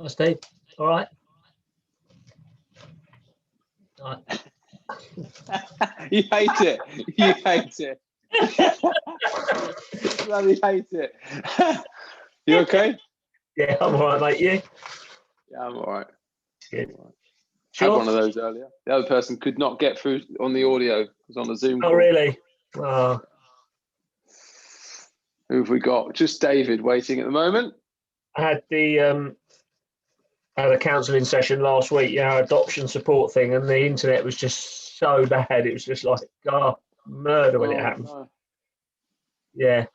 Hi, Steve. All right. All right. You hate it. You hate it. Bloody hate it. You okay? Yeah, I'm all right, mate. You? Yeah, I'm all right. Good. All right. Sure. Had one of those earlier. The other person could not get through on the audio. It was on a Zoom call. Oh, really? Oh. Who have we got? Just David waiting at the moment. I had had a counselling session last week, adoption support thing, and the internet was just so bad. It was just like, murder when it happened. No. Yeah.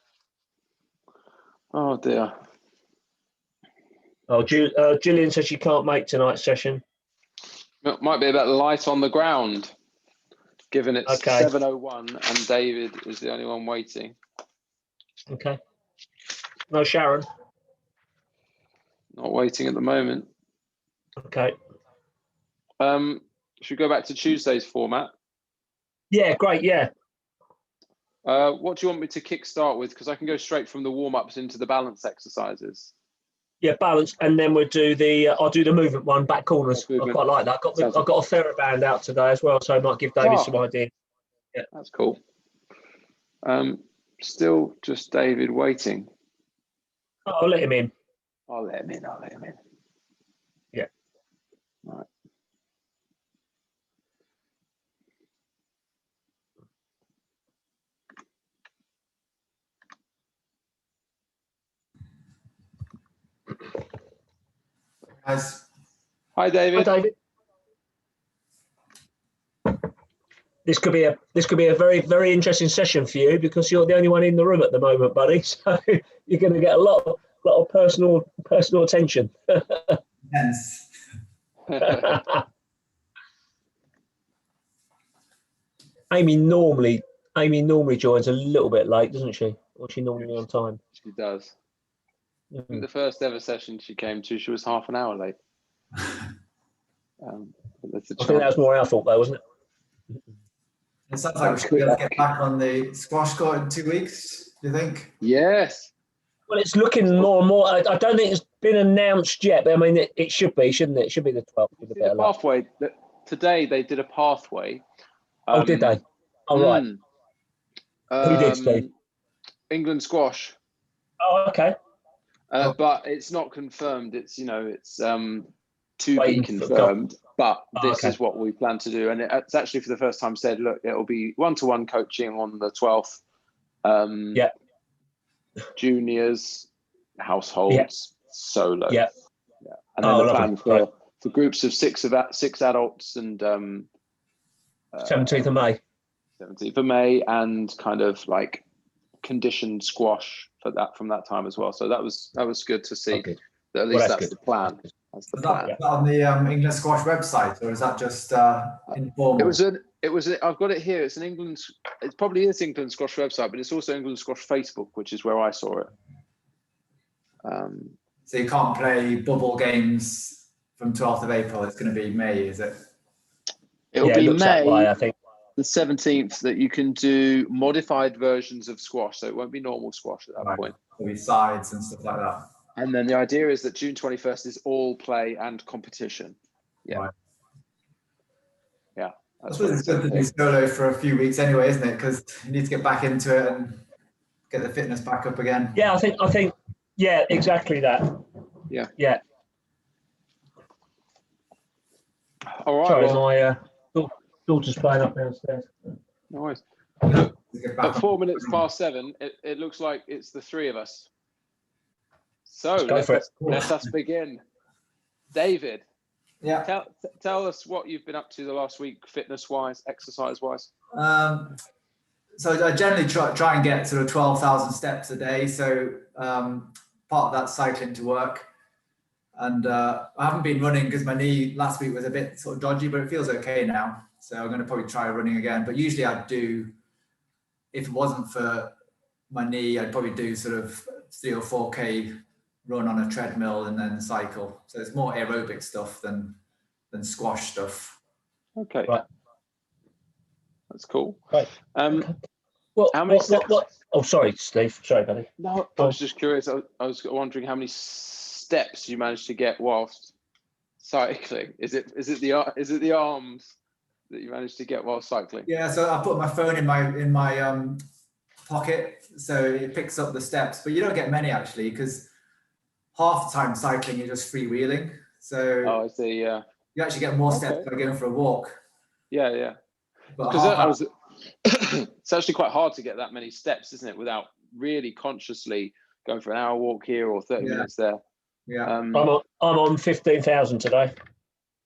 Oh dear. Oh, Gillian says she can't make tonight's session. It might be a bit light on the ground, given it's Okay. 7:01 and David is the only one waiting. Okay. No, Sharon. Not waiting at the moment. Okay. Should we go back to Tuesday's format? Yeah, great. Yeah. What do you want me to kick start with? Because I can go straight from the warm-ups into the balance exercises. Yeah, balance, and then we'll do I'll do the movement one, back corners. I quite like that. I've got a TheraBand out today as well, so I might give David some ideas. Yeah. That's cool. Still just David waiting. Oh, I'll let him in. I'll let him in. Yeah. All right. Guys. Hi, David. Hi, David. This could be a very, very interesting session for you because you're the only one in the room at the moment, buddy. So you're going to get a lot of personal attention. Yes. Amy normally joins a little bit late, doesn't she? Or she normally on time? She does. I think the first ever session she came to, she was half an hour late. I think that was more our fault, though, wasn't it? It sounds like we should be able to get back on the squash court in 2 weeks, do you think? Yes. Well, it's looking more and more. I don't think it's been announced yet, but I mean, it should be, shouldn't it? It should be the 12th. With a bit of luck. Pathway. Today they did a pathway. Oh, did they? Oh, right. Who did, Steve? England squash. Oh, okay. But it's not confirmed. It's to be confirmed. But this is what we plan to do, and it's actually for the first time said, look, it'll be one-to-one coaching on the 12th. Juniors, households, solo. Yeah. And then the plan for groups of six adults and 17th of May. 17th of May, and kind of like conditioned squash from that time as well. So that was good to see. That at least that's the plan. That's the plan. Is that on the England Squash website, or is that just informal? It was. I've got it here. It's an England. It probably is England Squash website, but it's also England Squash Facebook, which is where I saw it. So you can't play bubble games from 12th of April. It's going to be May, is it? It'll be May, I think. The 17th, that you can do modified versions of squash, so it won't be normal squash at that point. There'll be sides and stuff like that. And then the idea is that June 21st is all play and competition. Yeah. Right. Yeah. I suppose it's good to do solo for a few weeks anyway, isn't it? Because you need to get back into it and get the fitness back up again. Yeah, I think, yeah, exactly that. Yeah. Yeah. All right. Sorry, my daughter's playing up downstairs. No worries. At 4 minutes past 7, it looks like it's the three of us. So let us begin. David. Yeah. Tell us what you've been up to the last week, fitness-wise, exercise-wise. So I generally try and get sort of 12,000 steps a day. So part of that's cycling to work. And I haven't been running because my knee last week was a bit sort of dodgy, but it feels okay now. So I'm going to probably try running again. But usually I'd do, if it wasn't for my knee, I'd probably do sort of 3 or 4K run on a treadmill and then cycle. So it's more aerobic stuff than squash stuff. Okay. Right. That's cool. Right. Well, how many steps? Oh, sorry, Steve. Sorry, buddy. No, I was just curious. I was wondering how many steps you managed to get whilst cycling. Is it the arms that you managed to get while cycling? Yeah. So I put my phone in my pocket, so it picks up the steps. But you don't get many actually, because half the time cycling you're just freewheeling. So I see. Yeah. You actually get more steps by going for a walk. Yeah. Because it's actually quite hard to get that many steps, isn't it, without really consciously going for an hour walk here or 30 minutes there. Yeah. I'm on 15,000 today.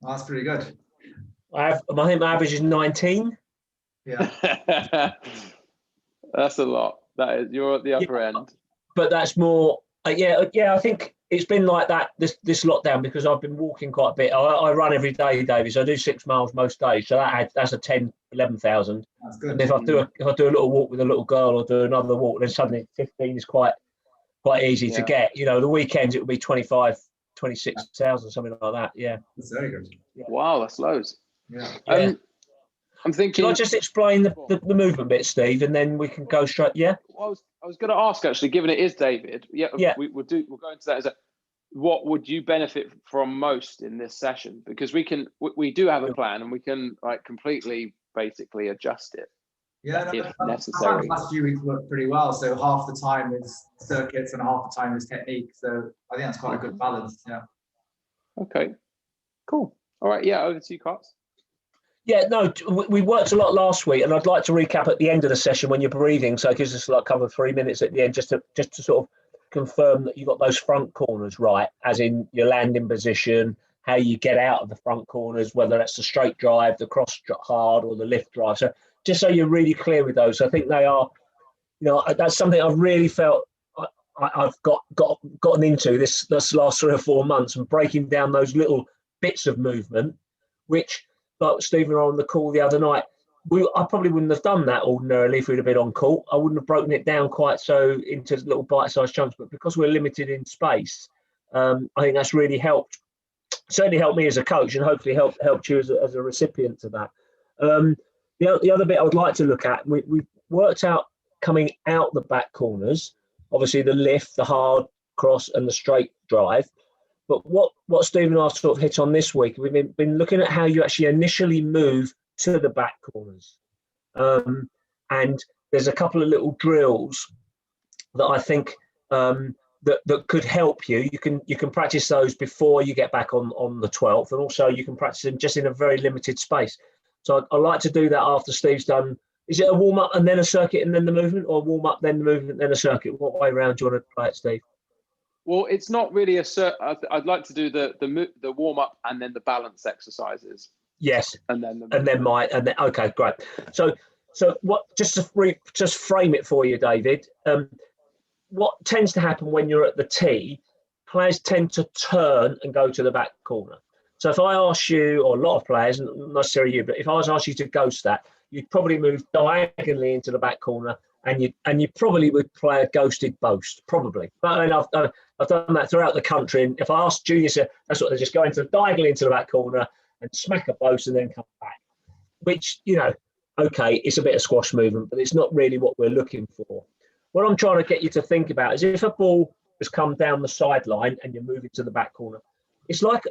Oh, that's pretty good. I think my average is 19. Yeah. That's a lot. That is, you're at the upper end. But that's more. I think it's been like that this lockdown, because I've been walking quite a bit. I run every day, David. So I do 6 miles most days. So that's a 10, 11,000. That's good. And if I do a little walk with a little girl or do another walk, then suddenly 15 is quite easy to get. You know, the weekends it would be 25, 26,000, something like that. Yeah. That's very good. Yeah. Wow, that's loads. Yeah. I'm thinking. Can I just explain the movement bit, Steve, and then we can go straight? Yeah. Well, I was going to ask actually, given it is David. Yeah. We'll go into that. What would you benefit from most in this session? Because we do have a plan, and we can completely basically adjust it. Yeah, if necessary. The last few weeks worked pretty well. So half the time is circuits and half the time is technique. So I think that's quite a good balance. Yeah. Okay. Cool. All right. Yeah. Over to you, Carts. Yeah, no, we worked a lot last week, and I'd like to recap at the end of the session when you're breathing. So it gives us like a couple of 3 minutes at the end, just to sort of confirm that you got those front corners right, as in your landing position, how you get out of the front corners, whether that's the straight drive, the cross hard, or the lift drive. So just so you're really clear with those, I think they are, that's something I've really felt I've gotten into this last 3 or 4 months, and breaking down those little bits of movement, which, like Stephen and I on the call the other night, I probably wouldn't have done that ordinarily if we'd have been on call. I wouldn't have broken it down quite so into little bite-sized chunks, but because we're limited in space, I think that's really helped. Certainly helped me as a coach, and hopefully helped you as a recipient of that. The other bit I would like to look at, we've worked out coming out the back corners, obviously the lift, the hard cross, and the straight drive. But what Stephen and I sort of hit on this week, we've been looking at how you actually initially move to the back corners. And there's a couple of little drills that I think that could help you. You can practice those before you get back on the 12th, and also you can practice them just in a very limited space. So I like to do that after Steve's done. Is it a warm-up and then a circuit and then the movement, or warm-up, then the movement, then a circuit? What way around do you want to play it, Steve? Well, it's not really I'd like to do the warm-up and then the balance exercises. Yes. And then okay, great. So what, just to frame it for you, David, what tends to happen when you're at the tee, players tend to turn and go to the back corner. So if I ask you, or a lot of players, not necessarily you, but if I was asked you to ghost that, you'd probably move diagonally into the back corner, and you probably would play a ghosted boast, probably. But I mean, I've done that throughout the country, and if I ask juniors, that's what they just go diagonally into the back corner and smack a boast and then come back. Which, okay, it's a bit of squash movement, but it's not really what we're looking for. What I'm trying to get you to think about is, if a ball has come down the sideline and you're moving to the back corner, it's like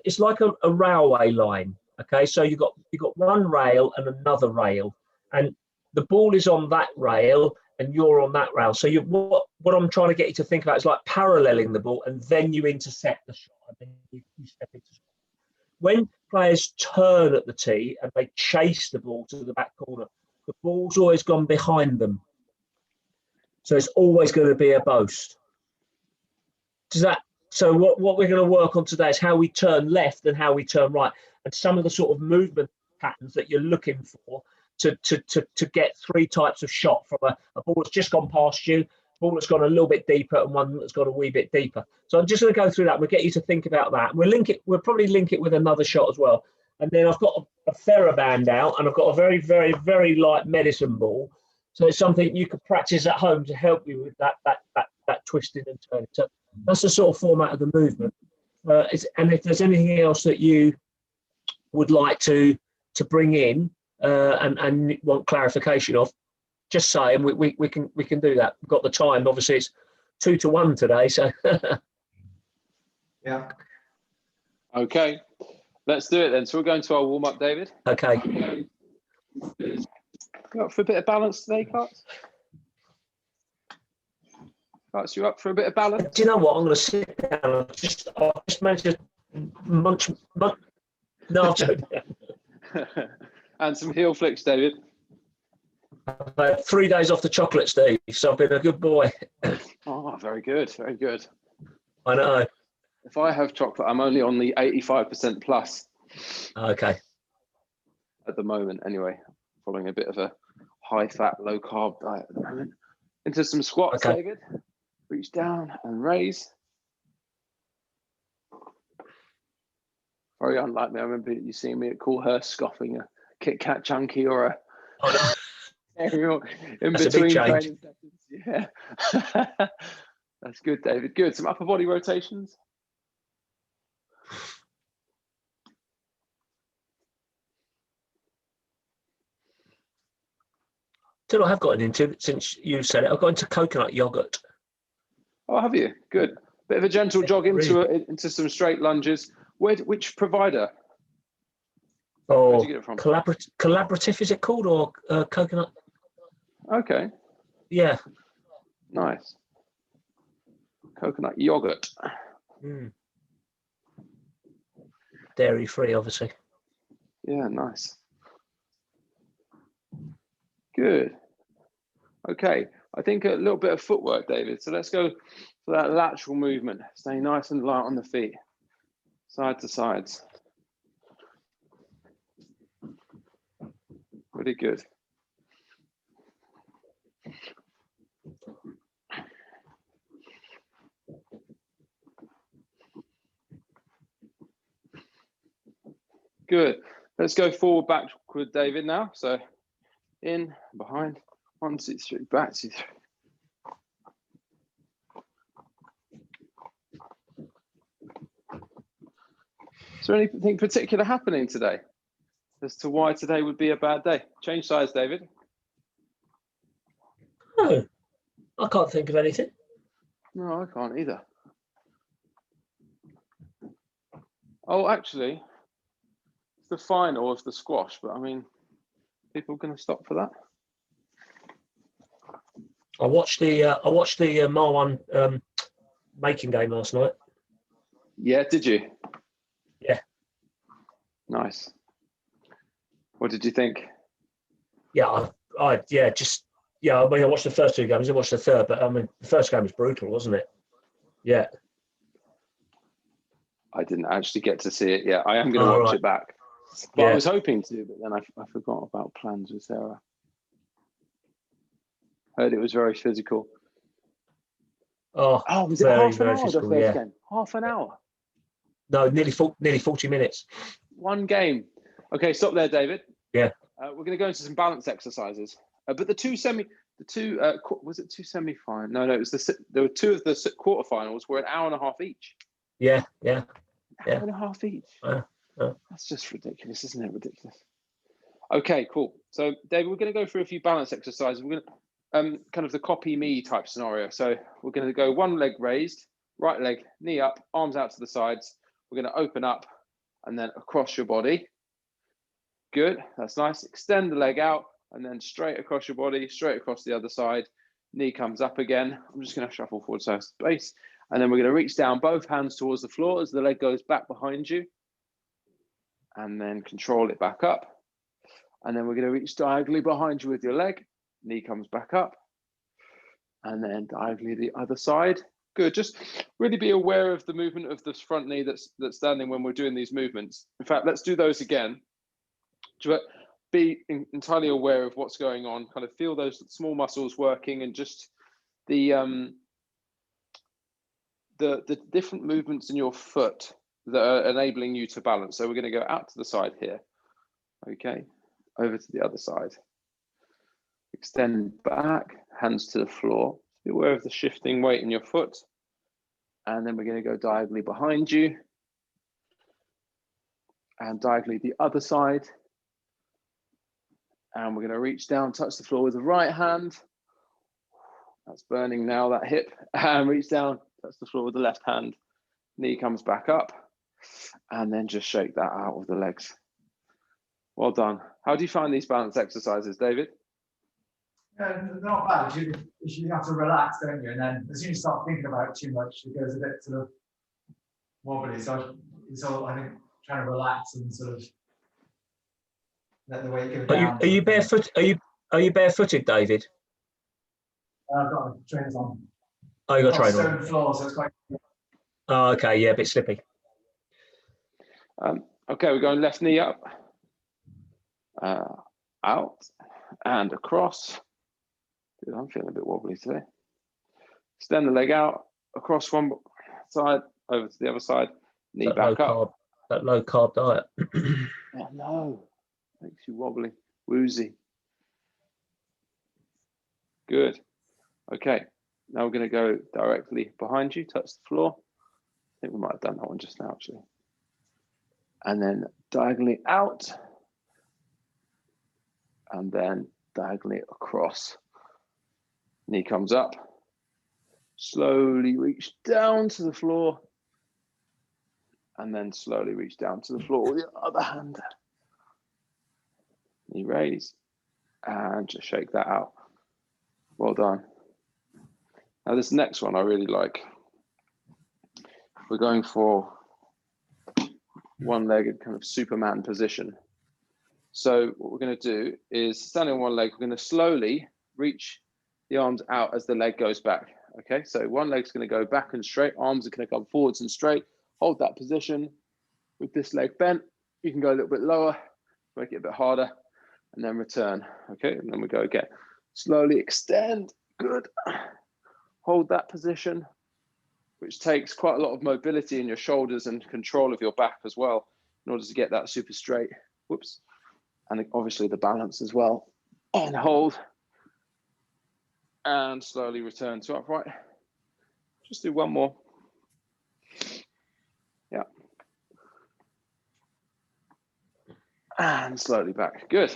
a railway line. Okay, so you've got one rail and another rail, and the ball is on that rail and you're on that rail. So what I'm trying to get you to think about is like paralleling the ball, and then you intercept the shot, and then you step into shot. When players turn at the tee and they chase the ball to the back corner, the ball's always gone behind them. So it's always going to be a boast. So what we're going to work on today is how we turn left and how we turn right, and some of the sort of movement patterns that you're looking for to get three types of shot from a ball that's just gone past you, a ball that's gone a little bit deeper, and one that's gone a wee bit deeper. So I'm just going to go through that. We'll get you to think about that. We'll probably link it with another shot as well. And then I've got a TheraBand out, and I've got a very, very, very light medicine ball. So it's something you could practice at home to help you with that twisting and turning. So that's the sort of format of the movement. And if there's anything else that you would like to bring in and want clarification of, just say, and we can do that. We've got the time. Obviously, it's 2-1 today. So yeah. Okay, let's do it then. So we're going to our warm up, David. Okay. You up for a bit of balance today, Carts? Carts, you up for a bit of balance? Do you know what? I'm going to sit down. I'll just manage to munch. No, I'm joking. And some heel flicks, David. I've had 3 days off the chocolate, Steve, so I've been a good boy. Oh, very good, very good. I know. If I have chocolate, I'm only on the 85% plus. Okay. At the moment, anyway. Following a bit of a high-fat, low-carb diet at the moment. Into some squats, okay. David. Reach down and raise. Very unlike me. I remember you seeing me at Coolhurst scoffing a Kit Kat chunky or a cereal in That's between training sessions. Yeah. That's good, David. Good. Some upper body rotations. Till I have gotten into, since you said it, I've got into coconut yogurt. Oh, have you? Good. Bit of a gentle jog into some straight lunges. Which provider? Or where'd you get it from? collaborative, is it called, or coconut? Okay. Yeah. Nice. Coconut yogurt. Mm. Dairy free, obviously. Yeah, nice. Good. Okay, I think a little bit of footwork, David. So let's go for that lateral movement. Stay nice and light on the feet, side to sides. Really good. Good. Let's go forward, backward, David, now. So in, behind, 1, 2, 3, back, 2, 3. Is there anything particular happening today as to why today would be a bad day? Change sides, David. No, I can't think of anything. No, I can't either. Oh, actually, it's the final of the squash, but I mean, people are going to stop for that. I watched the Marwan making game last night. Yeah, did you? Yeah. Nice. What did you think? Yeah, I mean, I watched the first 2 games. I didn't watch the third, but I mean, the first game was brutal, wasn't it? Yeah. I didn't actually get to see it yet. I am going to watch it back. But yeah. I was hoping to, but then I forgot about plans with Sarah. Heard it was very physical. Oh, was it half an hour, physical, the first game? Half an hour? No, nearly 40 minutes. One game. Okay, stop there, David. Yeah. We're going to go into some balance exercises. But was it 2 semi-finals? No, it was there were 2 of the quarterfinals were an hour and a half each. Yeah. An hour and a half each. That's just ridiculous, isn't it? Ridiculous. Okay, cool. So, David, we're going to go through a few balance exercises. We're going to kind of the copy me type scenario. So we're going to go one leg raised, right leg, knee up, arms out to the sides. We're going to open up and then across your body. Good, that's nice. Extend the leg out and then straight across your body, straight across the other side. Knee comes up again. I'm just going to shuffle forward side space. And then we're going to reach down both hands towards the floor as the leg goes back behind you. And then control it back up. And then we're going to reach diagonally behind you with your leg. Knee comes back up. And then diagonally the other side. Good. Just really be aware of the movement of this front knee that's standing when we're doing these movements. In fact, let's do those again. be entirely aware of what's going on, kind of feel those small muscles working, and just the different movements in your foot that are enabling you to balance. So we're going to go out to the side here. Okay, over to the other side. Extend back, hands to the floor. Be aware of the shifting weight in your foot. And then we're going to go diagonally behind you. And diagonally the other side. And we're going to reach down, touch the floor with the right hand. That's burning now, that hip. And reach down, touch the floor with the left hand. Knee comes back up. And then just shake that out with the legs. Well done. How do you find these balance exercises, David? They're not bad. You have to relax, don't you? And then as soon as you start thinking about it too much, it goes a bit sort of wobbly. So I think trying to relax and sort of let the weight go down. Are you barefoot? Are you barefooted, David? I've got trainers on. Oh, you got trainers on. Stone floor, so it's quite. Oh, okay, yeah, a bit slippy. Okay, we're going left knee up, out and across. Dude, I'm feeling a bit wobbly today. Extend the leg out, across one side, over to the other side, knee back up. That low carb diet. Oh no, makes you wobbly, woozy. Good. Okay, now we're going to go directly behind you, touch the floor. I think we might have done that one just now, actually. And then diagonally out, and then diagonally across. Knee comes up, slowly reach down to the floor, and then slowly reach down to the floor with the other hand. Knee raise, and just shake that out. Well done. Now this next one I really like. We're going for one-legged kind of Superman position. So what we're going to do is stand on one leg. We're going to slowly reach the arms out as the leg goes back. Okay, so one leg's going to go back and straight. Arms are going to come forwards and straight. Hold that position with this leg bent. You can go a little bit lower, make it a bit harder, and then return. Okay, and then we go again. Slowly extend. Good. Hold that position, which takes quite a lot of mobility in your shoulders and control of your back as well, in order to get that super straight. Whoops. And obviously the balance as well. And hold. And slowly return to upright. Just do one more. Yeah. And slowly back. Good.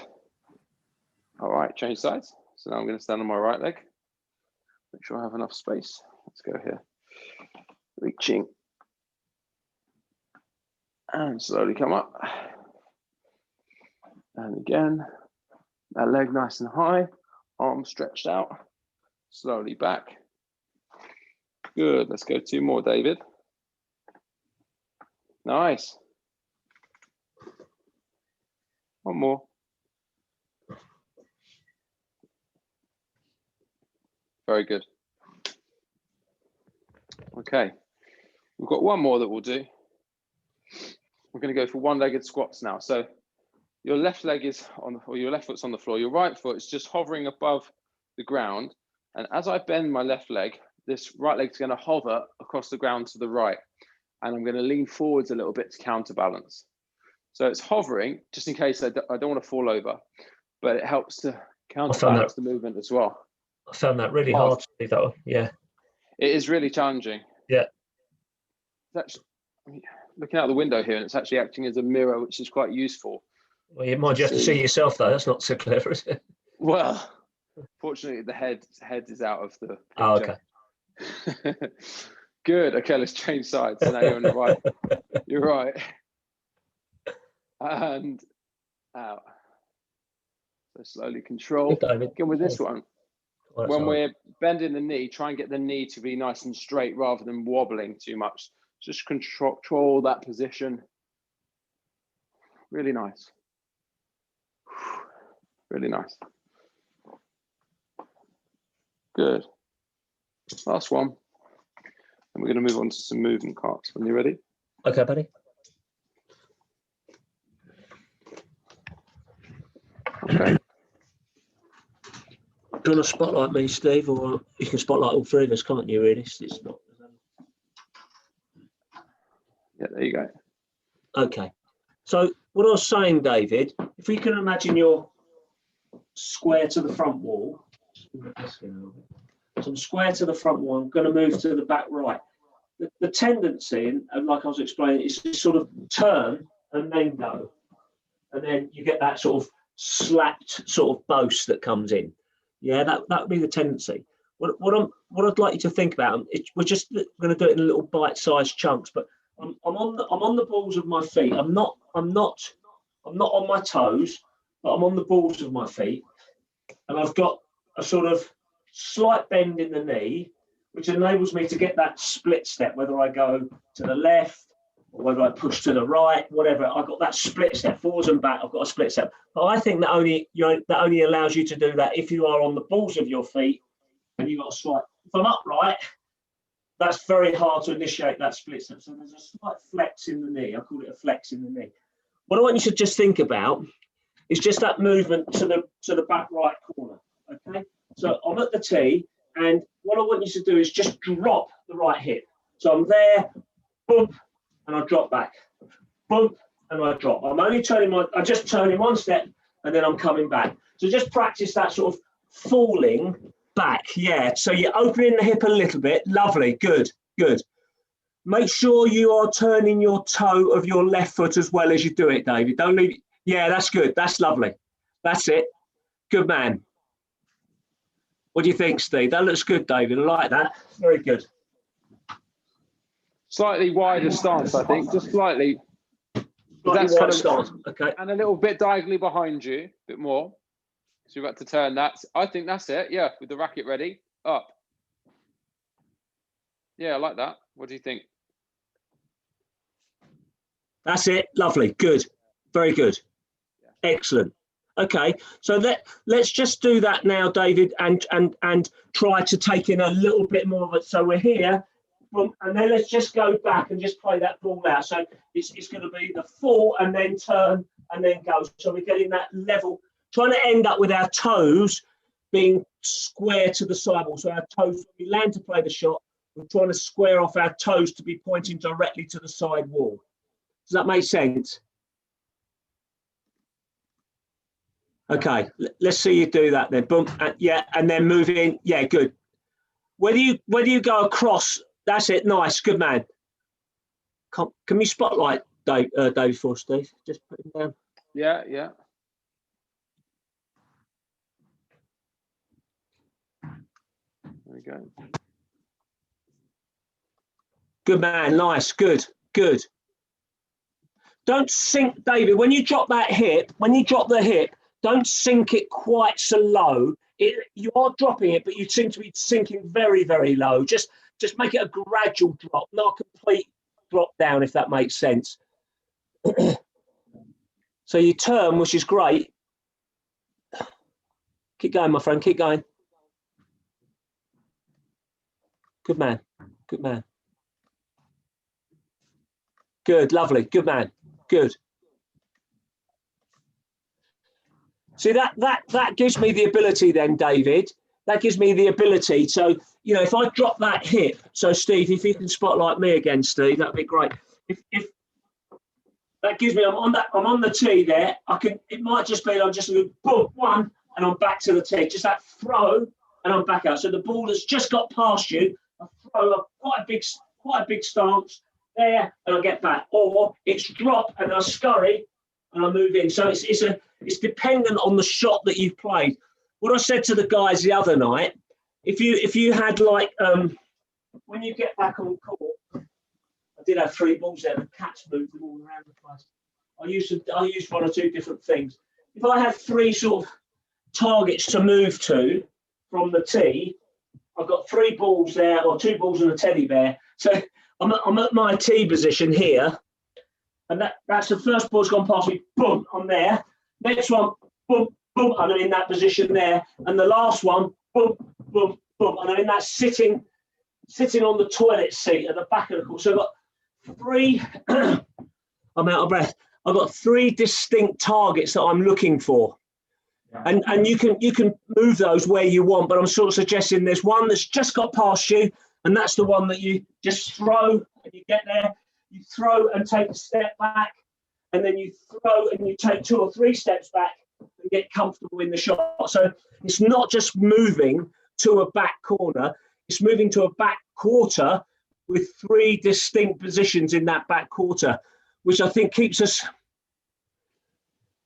All right, change sides. So now I'm going to stand on my right leg. Make sure I have enough space. Let's go here. Reaching. And slowly come up. And again, that leg nice and high, arms stretched out, slowly back. Good, let's go two more, David. Nice. One more. Very good. Okay, we've got one more that we'll do. We're going to go for one-legged squats now. So your left leg is on, or your left foot's on the floor. Your right foot is just hovering above the ground. And as I bend my left leg, this right leg's going to hover across the ground to the right. And I'm going to lean forwards a little bit to counterbalance. So it's hovering, just in case I don't want to fall over, but it helps to counterbalance the movement as well. I found that really hard to do that one. Yeah. It is really challenging. Yeah. It's actually, I mean, looking out the window here, and it's actually acting as a mirror, which is quite useful. Well, you might just have to see yourself, though. That's not so clever, is it? Well, fortunately, the head is out of the picture. Oh, okay. Good. Okay, let's change sides. So now you're on the right. You're right. And out. So slowly control. Again with this one. When we're bending the knee, try and get the knee to be nice and straight rather than wobbling too much. Just control that position. Really nice. Really nice. Good. Last one. And we're going to move on to some movement carts. When you're ready? Okay, buddy. Okay. Do you want to spotlight me, Steve, or you can spotlight all three of us, can't you, really? It's not. Yeah, there you go. Okay. So what I was saying, David, if we can imagine you're square to the front wall. So I'm square to the front wall. I'm going to move to the back right. The tendency, and like I was explaining, is to sort of turn and then go. And then you get that sort of slapped sort of boast that comes in. Yeah, that would be the tendency. What I'd like you to think about, we're just going to do it in little bite-sized chunks, but I'm on the balls of my feet. I'm not on my toes, but I'm on the balls of my feet, and I've got a sort of slight bend in the knee, which enables me to get that split step, whether I go to the left or whether I push to the right, whatever. I've got that split step, forwards and back. I've got a split step. But I think that only allows you to do that if you are on the balls of your feet and you've got a slight. If I'm upright, that's very hard to initiate that split step. So there's a slight flex in the knee. I call it a flex in the knee. What I want you to just think about is just that movement to the back right corner. Okay. So I'm at the tee, and what I want you to do is just drop the right hip. So I'm there, bump, and I drop back, bump, and I drop. I'm just turning one step, and then I'm coming back. So just practice that sort of falling back. Yeah. So you're opening the hip a little bit. Lovely. Good. Good. Make sure you are turning your toe of your left foot as well as you do it, David. Don't leave. Yeah, that's good. That's lovely. That's it. Good man. What do you think, Steve? That looks good, David. I like that. Very good. Slightly wider stance, I think. Just slightly. That's kind of stance. Okay. And a little bit diagonally behind you, a bit more. So you've got to turn that. I think that's it. Yeah, with the racket ready. Up. Yeah, I like that. What do you think? That's it. Lovely. Good. Very good. Yeah. Excellent. Okay, so let's just do that now, David, and try to take in a little bit more of it. So we're here, and then let's just go back and just play that ball out. So it's going to be the fall and then turn and then go. So we're getting that level, trying to end up with our toes being square to the sidewall. So our toes, when we land to play the shot, we're trying to square off our toes to be pointing directly to the side wall. Does that make sense? Okay, let's see you do that then. Boom, yeah, and then move in. Yeah, good. Whether you go across, that's it. Nice, good man. Can we spotlight Dave for Steve? Just put him down. Yeah, yeah. There we go. Good man, nice, good, good. Don't sink, David. When you drop that hip, don't sink it quite so low. You are dropping it, but you seem to be sinking very, very low. Just make it a gradual drop, not a complete drop down, if that makes sense. So you turn, which is great. Keep going, my friend. Keep going. Good man. Good man. Good, lovely. Good man. Good. See, that gives me the ability then, David. That gives me the ability. So, you know, if I drop that hip, so Steve, if you can spotlight me again, Steve, that'd be great. If that gives me, I'm on the tee there. It might just be I'm just going boom, one, and I'm back to the tee. Just that throw, and I'm back out. So the ball has just got past you. I throw quite a big stance there, and I get back. Or it's drop, and I scurry, and I move in. So it's dependent on the shot that you've played. What I said to the guys the other night, if you had like when you get back on court, I did have 3 balls there. The cats moved them all around the place. I used 1 or 2 different things. If I had 3 sort of targets to move to from the tee, I've got 3 balls there, or 2 balls and a teddy bear. So I'm at my tee position here, and that's the first ball's gone past me. Boom, I'm there. Next one, boom, boom, and I'm in that position there. And the last one, boom, boom, boom, and I'm in that sitting on the toilet seat at the back of the court. So I've got 3, I'm out of breath. I've got 3 distinct targets that I'm looking for. And you can move those where you want, but I'm sort of suggesting there's one that's just got past you, and that's the one that you just throw and you get there. You throw and take a step back, and then you throw and you take 2 or 3 steps back and get comfortable in the shot. So it's not just moving to a back corner, it's moving to a back quarter with 3 distinct positions in that back quarter, which I think keeps it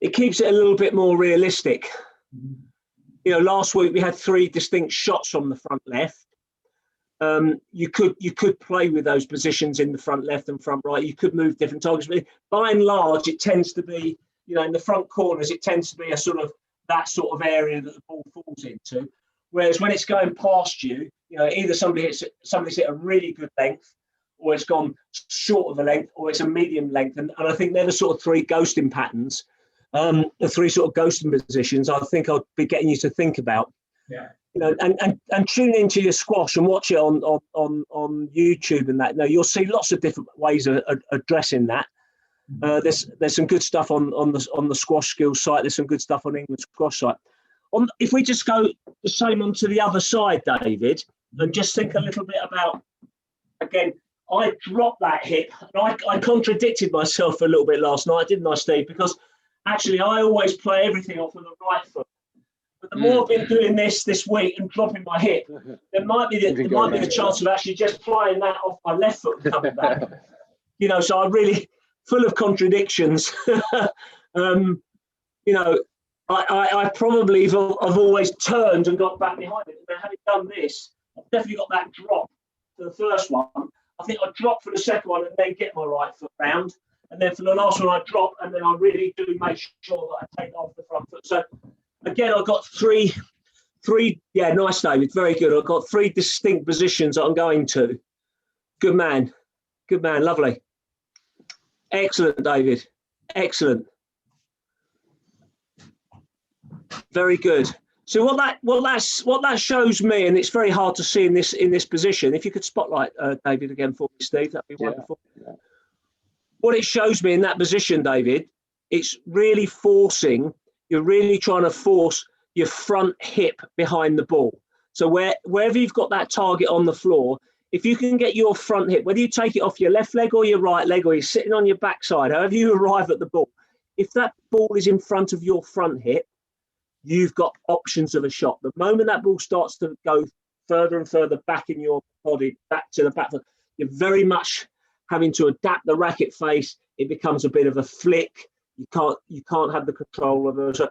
a little bit more realistic. You know, last week we had 3 distinct shots from the front left. You could play with those positions in the front left and front right. You could move different targets, but by and large, it tends to be, you know, in the front corners, it tends to be a sort of that sort of area that the ball falls into. Whereas when it's going past you, you know, either somebody's hit a really good length, or it's gone short of a length, or it's a medium length, and I think they're the sort of 3 ghosting patterns, the 3 sort of ghosting positions. I think I'll be getting you to think about. Yeah. You know, and tune into your squash and watch it on YouTube and that. You know, you'll see lots of different ways of addressing that. There's some good stuff on the squash skills site. There's some good stuff on England squash site. If we just go the same onto the other side, David, and just think a little bit about, again, I dropped that hip, and I contradicted myself a little bit last night, didn't I, Steve? Because actually I always play everything off with the right foot. But the more I've been doing this week and dropping my hip, there might be the chance of actually just flying that off my left foot and coming back. You know, so I'm really full of contradictions. You know, I probably have always turned and got back behind it. And having done this, I've definitely got that drop for the first one. I think I drop for the second one and then get my right foot round. And then for the last one, I drop, and then I really do make sure that I take off the front foot. So again, I've got three. Yeah, nice, David. Very good. I've got 3 distinct positions that I'm going to. Good man. Lovely. Excellent, David. Excellent. Very good. So what that shows me, and it's very hard to see in this position. If you could spotlight David again for me, Steve, that'd be wonderful. Yeah. What it shows me in that position, David, it's really forcing. You're really trying to force your front hip behind the ball. So wherever you've got that target on the floor, if you can get your front hip, whether you take it off your left leg or your right leg, or you're sitting on your backside, however you arrive at the ball, if that ball is in front of your front hip, you've got options of a shot. The moment that ball starts to go further and further back in your body, back to the back foot, you're very much having to adapt the racket face. It becomes a bit of a flick. You can't have the control of it. So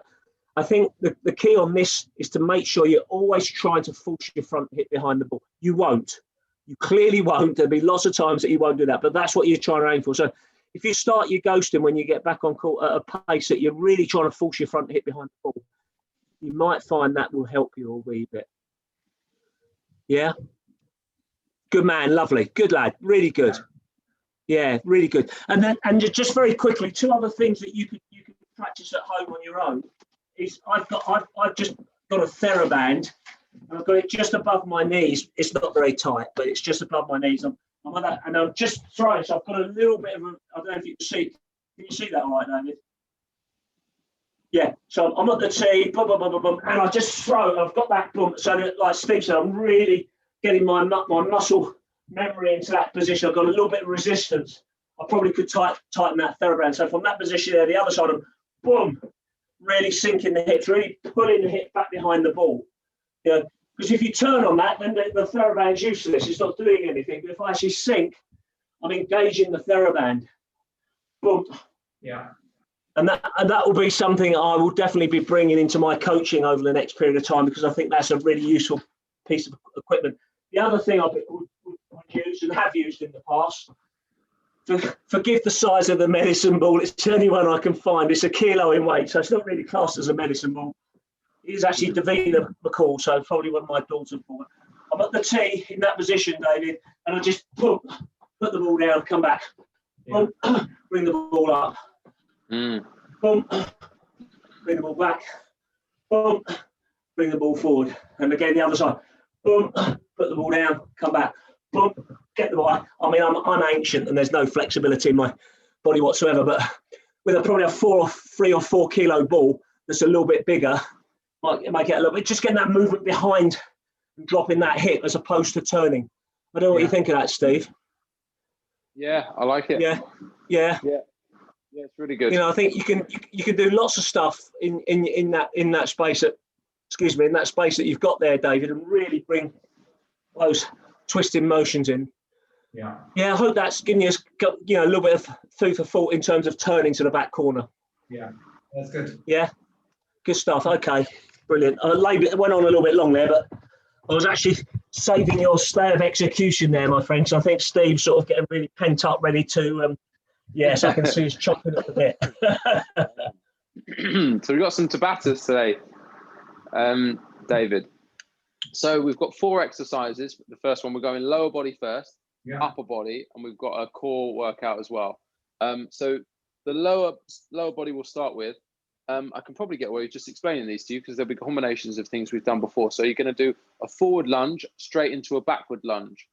I think the key on this is to make sure you're always trying to force your front hip behind the ball. You won't. You clearly won't. There'll be lots of times that you won't do that, but that's what you're trying to aim for. So if you start your ghosting when you get back on court at a pace that you're really trying to force your front hip behind the ball, you might find that will help you a wee bit. Yeah. Good man. Lovely. Good lad. Really good. Yeah, really good. And just very quickly, 2 other things that you could practice at home on your own is I've just got a TheraBand, and I've got it just above my knees. It's not very tight, but it's just above my knees. I'm at that, and I'm just throwing. So I've got a little bit of a. I don't know if you can see. Can you see that all right, David? Yeah, so I'm at the tee, boom, boom, boom, boom, boom, and I just throw. I've got that boom. So that, like Steve said, I'm really getting my muscle memory into that position. I've got a little bit of resistance. I probably could tighten that TheraBand. So from that position there, the other side, I'm boom, really sinking the hips, really pulling the hip back behind the ball. You know, because if you turn on that, then the TheraBand's useless. It's not doing anything. But if I actually sink, I'm engaging the TheraBand. Boom. Yeah. And that will be something I will definitely be bringing into my coaching over the next period of time, because I think that's a really useful piece of equipment. The other thing I would use and have used in the past, forgive the size of the medicine ball, it's the only one I can find. It's 1 kilo in weight, so it's not really classed as a medicine ball. It is actually Davina McCall, so probably one of my daughters bought it. I'm at the tee in that position, David, and I just boom, put the ball down, come back, boom, bring the ball up. Boom, bring the ball back, boom, bring the ball forward, and again the other side, boom, put the ball down, come back, boom, get the ball. I mean, I'm ancient and there's no flexibility in my body whatsoever, but with probably a 3 or 4 kilo ball that's a little bit bigger, might get a little bit, just getting that movement behind and dropping that hip as opposed to turning. I don't know what you think of that, Steve. Yeah, I like it. Yeah. Yeah, it's really good. You know, I think you can do lots of stuff in that space in that space that you've got there, David, and really bring those twisting motions in. Yeah. Yeah, I hope that's giving you a little bit of food for thought in terms of turning to the back corner. Yeah, that's good. Yeah, good stuff. Okay, brilliant. It went on a little bit long there, but I was actually saving your stay of execution there, my friend. So I think Steve's sort of getting really pent up, ready to. Yes, I can see he's chopping up a bit. So we've got some Tabatas today, David. So we've got 4 exercises. The first one, we're going lower body first, upper body, and we've got a core workout as well. So the lower body we'll start with. I can probably get away with just explaining these to you because there'll be combinations of things we've done before. So you're going to do a forward lunge straight into a backward lunge,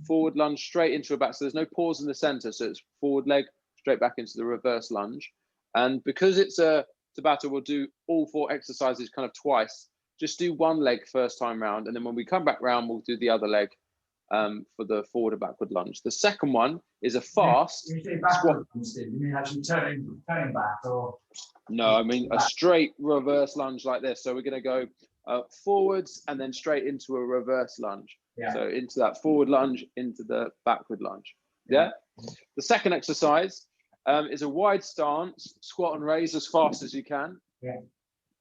forward lunge straight into a back. So there's no pause in the center. So it's forward leg straight back into the reverse lunge. And because it's a Tabata, we'll do all 4 exercises kind of twice. Just do one leg first time round, and then when we come back round, we'll do the other leg for the forward and backward lunge. The second one is a fast squat. You mean actually turning back, or? No, I mean a straight reverse lunge like this. So we're going to go forwards and then straight into a reverse lunge. Yeah. So into that forward lunge, into the backward lunge. Yeah. The second exercise is a wide stance, squat and raise as fast as you can. Yeah.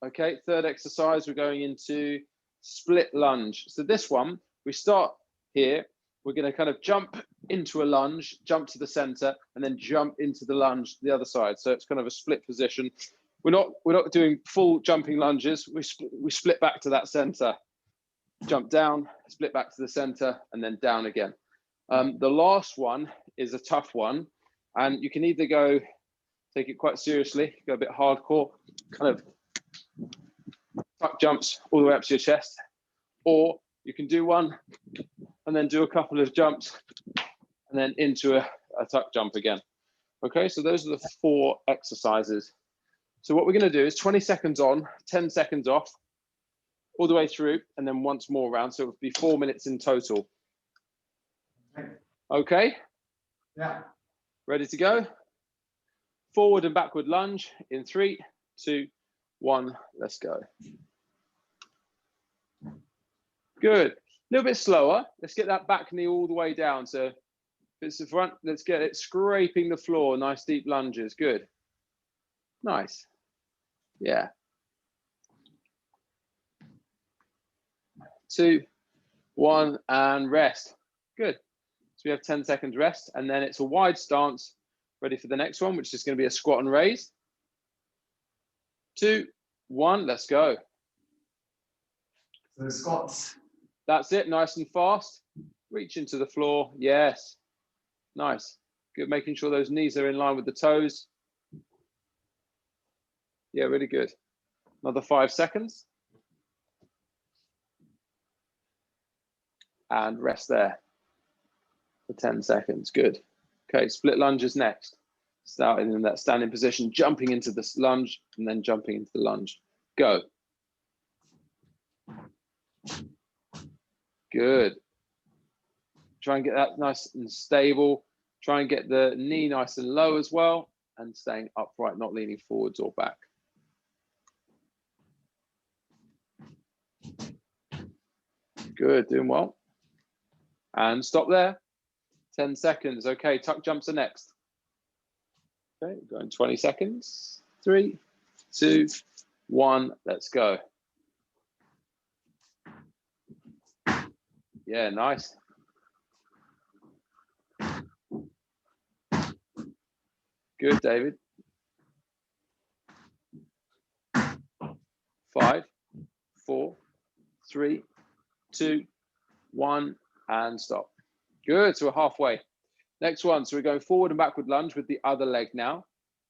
Okay, third exercise, we're going into split lunge. So this one, we start here. We're going to kind of jump into a lunge, jump to the center, and then jump into the lunge the other side. So it's kind of a split position. We're not doing full jumping lunges. We split back to that center, jump down, split back to the center, and then down again. The last one is a tough one, and you can either take it quite seriously, go a bit hardcore, kind of tuck jumps all the way up to your chest, or you can do one and then do a couple of jumps and then into a tuck jump again. Okay, so those are the 4 exercises. So what we're going to do is 20 seconds on, 10 seconds off, all the way through, and then once more round. So it'll be 4 minutes in total. Okay? Yeah. Ready to go? Forward and backward lunge in 3, 2, 1. Let's go. Good. A little bit slower. Let's get that back knee all the way down. So if it's the front, let's get it scraping the floor. Nice deep lunges. Good. Nice. Yeah. 2, 1, and rest. Good. So we have 10 seconds rest, and then it's a wide stance. Ready for the next one, which is going to be a squat and raise. 2, 1. Let's go. So the squats. That's it. Nice and fast. Reach into the floor. Yes. Nice. Good. Making sure those knees are in line with the toes. Yeah, really good. Another 5 seconds. And rest there for 10 seconds. Good. Okay, split lunges next. Starting in that standing position, jumping into this lunge, and then jumping into the lunge. Go. Good. Try and get that nice and stable. Try and get the knee nice and low as well, and staying upright, not leaning forwards or back. Good, doing well. And stop there. 10 seconds. Okay, tuck jumps are next. Okay, going 20 seconds. 3, 2, 1, let's go. Yeah, nice. Good, David. 5, 4, 3, 2, 1, and stop. Good, so we're halfway. Next one, so we're going forward and backward lunge with the other leg now.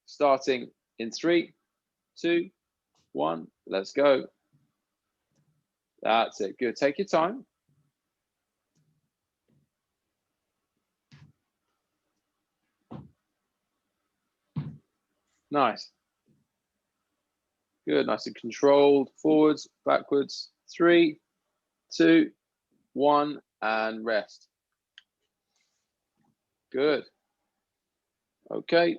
Starting in 3, 2, 1, let's go. That's it, good. Take your time. Nice. Good, nice and controlled. Forwards, backwards. 3, 2, 1, and rest. Good. Okay.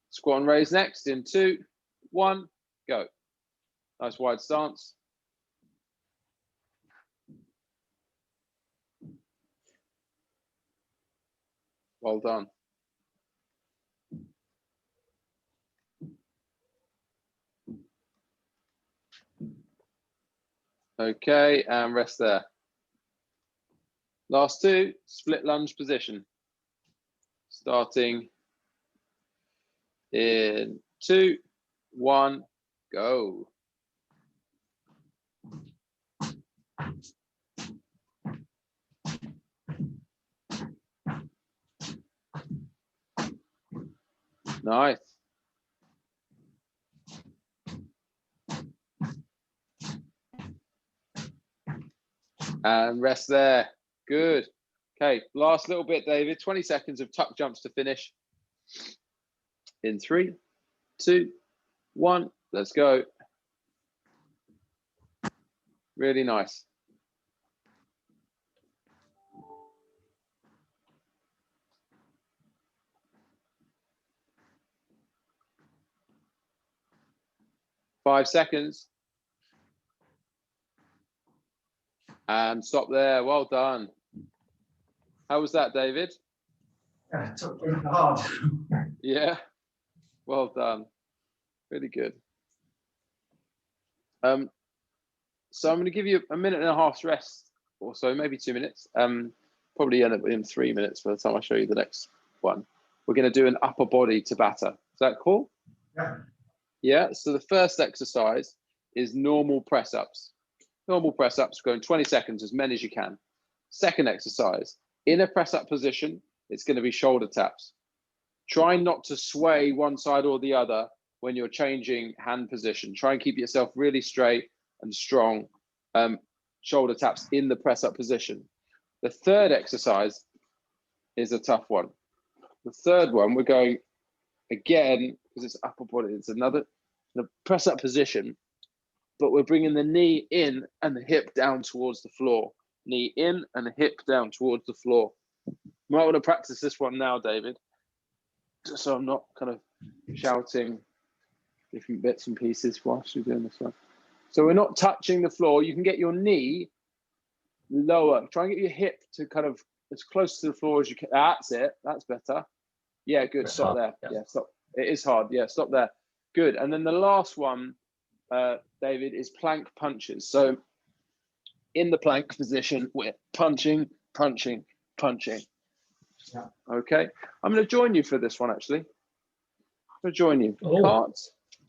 Squat and raise next in 2, 1, go. Nice wide stance. Well done. Okay, and rest there. Last 2, split lunge position. Starting in 2, 1, go. Nice. And rest there. Good. Okay, last little bit, David. 20 seconds of tuck jumps to finish. In 3, 2, 1, let's go. Really nice. Five seconds. And stop there. Well done. How was that, David? Yeah, it took really hard. Yeah. Well done. Really good. So I'm going to give you a minute and a half's rest, or so, maybe 2 minutes. Probably end up in 3 minutes by the time I show you the next one. We're going to do an upper body Tabata. Is that cool? Yeah. Yeah. So the first exercise is normal press ups. Normal press ups, going 20 seconds, as many as you can. Second exercise, in a press up position, it's going to be shoulder taps. Try not to sway one side or the other when you're changing hand position. Try and keep yourself really straight and strong. Shoulder taps in the press up position. The third exercise is a tough one. The third one, we're going again, because it's upper body, it's another press up position, but we're bringing the knee in and the hip down towards the floor. Knee in and the hip down towards the floor. You might want to practice this one now, David, just so I'm not kind of shouting different bits and pieces whilst you're doing this one. So we're not touching the floor. You can get your knee lower. Try and get your hip to kind of as close to the floor as you can. That's it. That's better. Yeah, good. Stop there. Yeah, stop. It is hard. Yeah, stop there. Good. And then the last one, David, is plank punches. So in the plank position, we're punching, punching, punching. Yeah. Okay. I'm going to join you for this one, actually. I'm going to join you. Oh.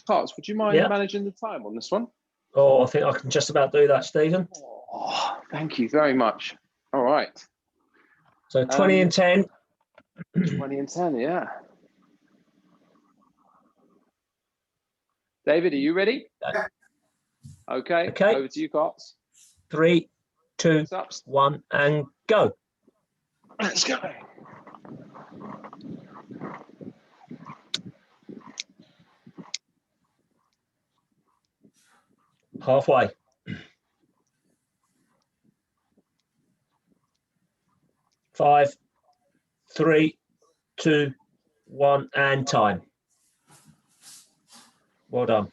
Hearts, would you mind managing the time on this one? Oh, I think I can just about do that, Stephen. Oh, thank you very much. All right. So 20 and 10. 20 and 10, yeah. David, are you ready? Yeah. Okay. Okay. Over to you, Carts. 3, 2, 1, and go. Let's go. Halfway. 5, 3, 2, 1, and time. Well done.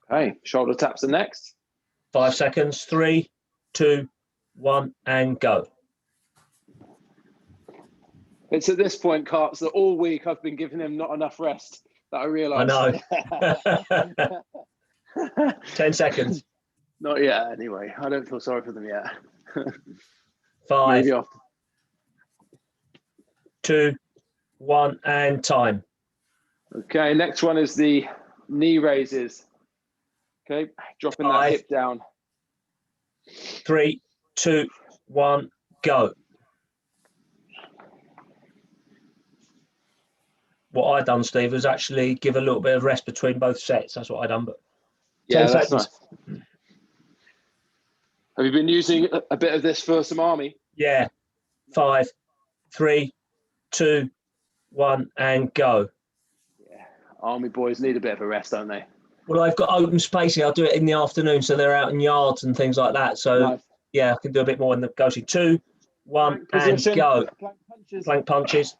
Okay, shoulder taps are next. 5 seconds. 3, 2, 1, and go. It's at this point, Carts, that all week I've been giving him not enough rest that I realised. I know. 10 seconds. Not yet, anyway. I don't feel sorry for them yet. 5, Maybe after. 2, 1, and time. Okay, next one is the knee raises. Okay, dropping 5, that hip down. 3, 2, 1, go. What I done, Steve, was actually give a little bit of rest between both sets. That's what I done. But 10 yeah, that's seconds. Nice. Have you been using a bit of this for some army? Yeah. 5, 3, 2, 1, and go. Yeah, Army boys need a bit of a rest, don't they? Well, I've got open space here. I'll do it in the afternoon, so they're out in yards and things like that. So, Nice. yeah, I can do a bit more in the go-to. 2, 1, Plank and position. go. Plank punches. Plank punches.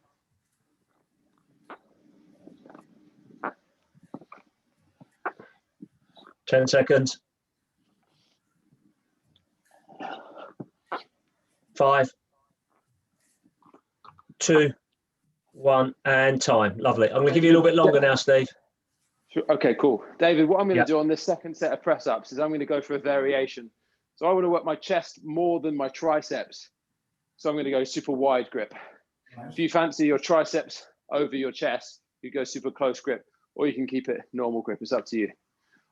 10 seconds. 5, 2, 1, and time. Lovely. I'm going to give you a little bit longer now, Steve. Okay, cool. David, what I'm going to do on this second set of press ups is I'm going to go for a variation. So I want to work my chest more than my triceps. So I'm going to go super wide grip. If you fancy your triceps over your chest, you go super close grip, or you can keep it normal grip. It's up to you.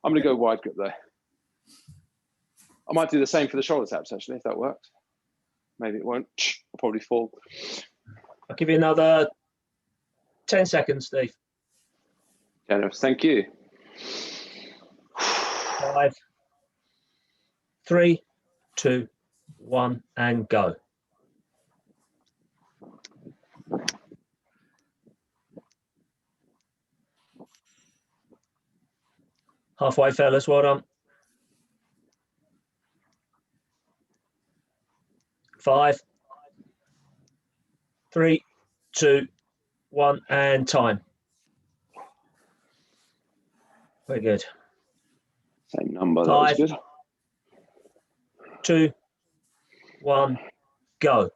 I'm going to go wide grip though. I might do the same for the shoulder taps actually, if that works. Maybe it won't. I'll probably fall. I'll give you another 10 seconds, Steve. Generous, thank you. 5, 3, 2, 1, and go. Halfway, fellas, well done. 5, 3, 2, 1, and time. Very good. Same number, 5, that was good. 2, 1, go.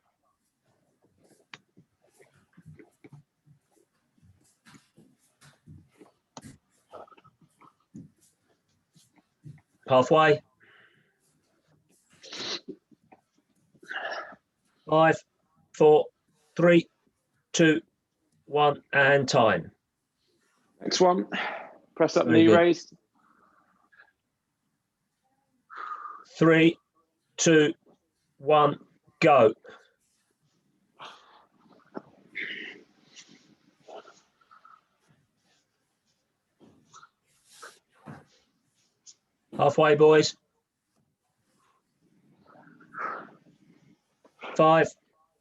Halfway. 5, 4, 3, 2, 1, and time. Next one. Press up, Very knee good. raised. 3, 2, 1, go. Halfway, boys. 5,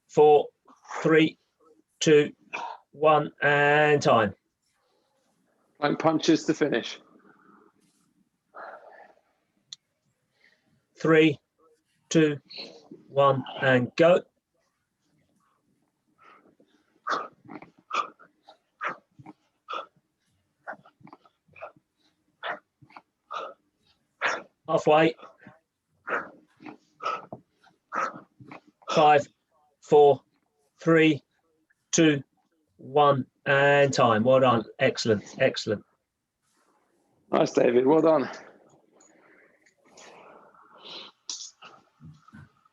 4, 3, 2, 1, and time. Plank punches to finish. 3, 2, 1, and go. Halfway. 5, 4, 3, 2, 1, and time. Well done. Excellent. Excellent. Nice, David. Well done.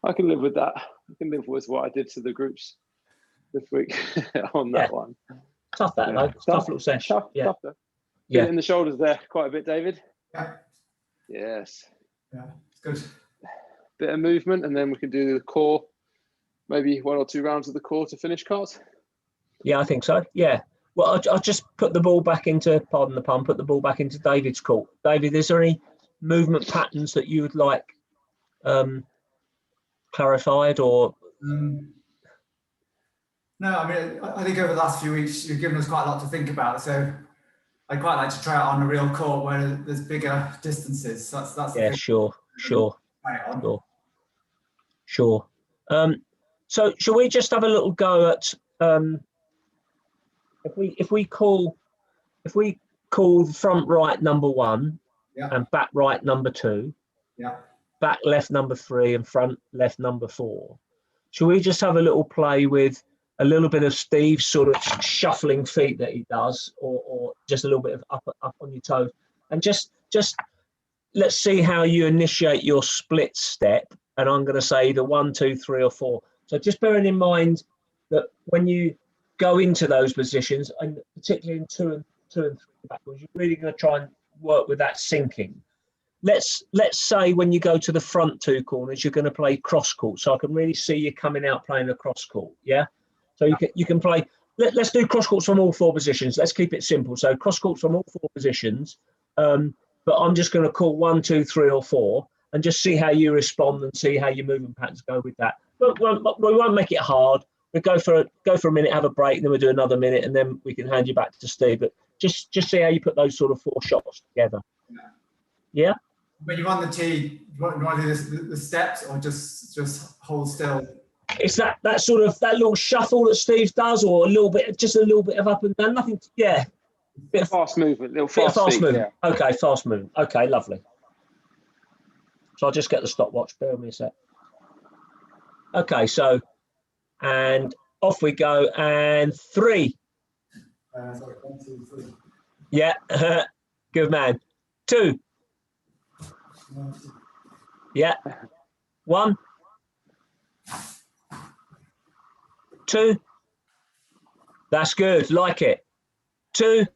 I can live with that. I can live with what I did to the groups this week on that one. Tough that, though. Tough little session. Tough, yeah. tough though. Yeah. In the shoulders there quite a bit, David. Yeah. Yes. Yeah, it's good. Bit of movement, and then we can do the core. Maybe 1 or 2 rounds of the core to finish, cards. Yeah, I think so. Yeah. Well, I'll just put the ball back into, pardon the pun, put the ball back into David's court. David, is there any movement patterns that you would like clarified or? No, I mean, I think over the last few weeks, you've given us quite a lot to think about. So I'd quite like to try it on a real court where there's bigger distances. So that's yeah, sure. Sure. So shall we just have a little go at if we call front right number 1 and back right number 2, back left number 3 and front left number 4. Shall we just have a little play with a little bit of Steve's sort of shuffling feet that he does, or just a little bit of up on your toes, and just let's see how you initiate your split step. And I'm going to say either 1, 2, 3, or 4. So just bearing in mind that when you go into those positions, and particularly in 2 and 3 backwards, you're really going to try and work with that sinking. Let's say when you go to the front 2 corners, you're going to play cross court. So I can really see you coming out playing a cross court. Yeah. So you can play. Let's do cross courts from all 4 positions. Let's keep it simple. So cross courts from all 4 positions. But I'm just going to call 1, 2, 3, or 4. And just see how you respond and see how your movement patterns go with that. But we won't make it hard. We'll go for a minute, have a break, and then we'll do another minute, and then we can hand you back to Steve. But Just see how you put those sort of 4 shots together. Yeah. When you're on the tee, you want to do the steps or just hold still? It's that sort of that little shuffle that Steve does, or a little bit of up and down. Nothing. Yeah. Bit of fast movement, little fast movement. Yeah. Okay, fast movement. Okay, lovely. So I'll just get the stopwatch. Bear with me a sec. Okay, so and off we go. And 3. Sorry, 1, 2, 3. Yeah, good man. 2. Yeah. 1. 2. That's good. Like it. 2.